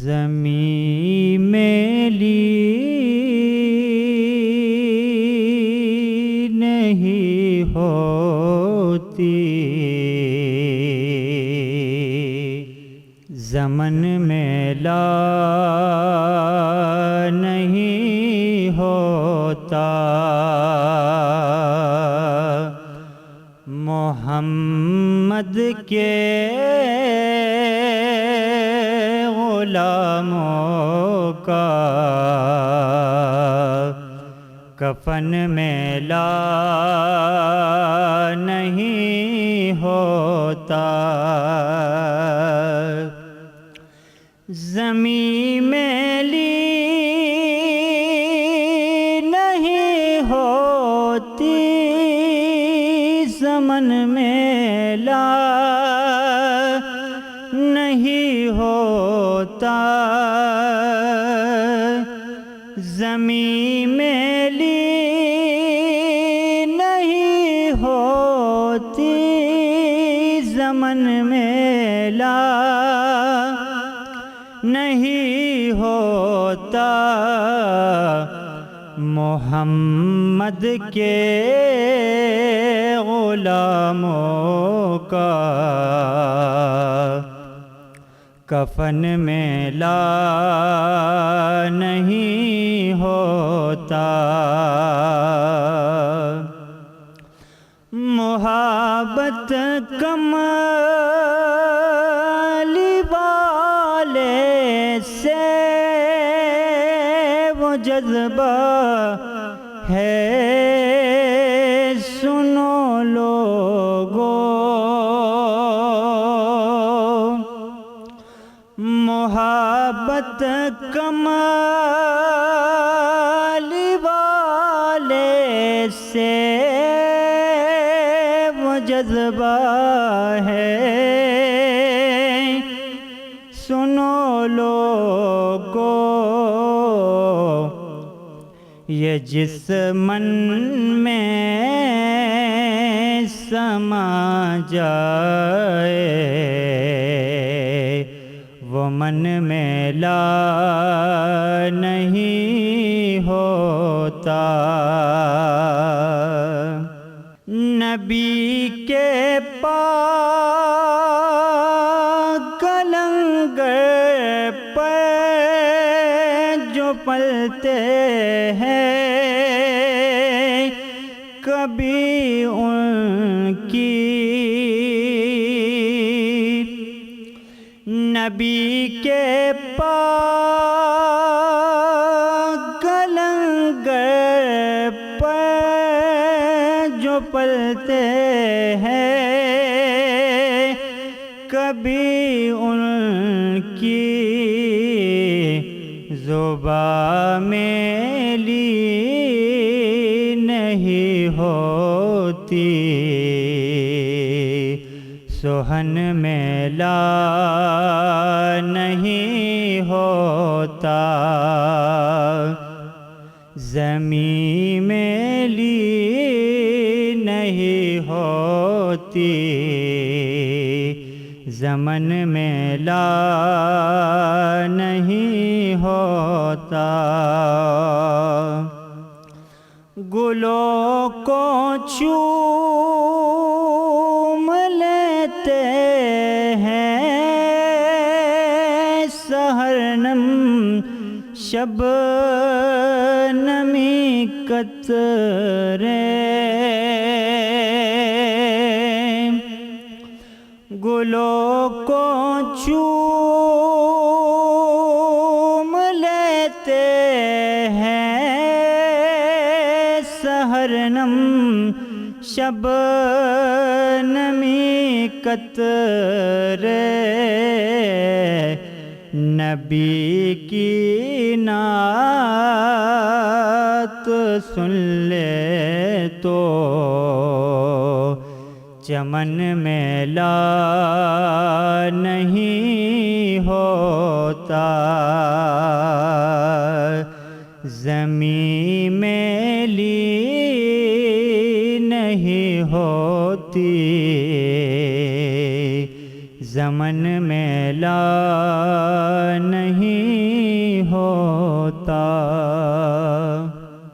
زمیں میلی نہیں ہوتی، زمن میلا نہیں ہوتا، محمد کے غلاموں کا کفن میلا نہیں ہوتا، زمیں میلی نہیں ہوتی، زمن میلا نہیں ہوتا، زمیں میلی نہیں ہوتی، زمن میلا نہیں ہوتا، محمد کے غلاموں کا کفن میلا نہیں ہوتا، محبت کمالی والے سے وہ جذبہ ہے، سنو لوگو، محبت کمالی والے سے وہ جذبہ ہے، سنو لوگو، یہ جس من میں سما جائے وہ من میلا نہیں ہوتا، نبی کے پاک لنگر پر جو پلتے ہیں، کبھی ان کی نبی کے پاک لنگر پر جو پلتے ہیں، کبھی ان کی زبان میلی نہیں ہوتی، سہن میلا نہیں ہوتا، زمیں میلی نہیں ہوتی، زمن میلا نہیں ہوتا، گلوں کو چوم لیتے ہیں سحرنم شب نمی قطرے، گلوں کو چوم لیتے ہیں سحرنم شب نمی قطرے، نبی کی نعت سن لے تو چمن میلا نہیں ہوتا، زمیں میلی نہیں ہوتی، زمن میں لا نہیں ہوتا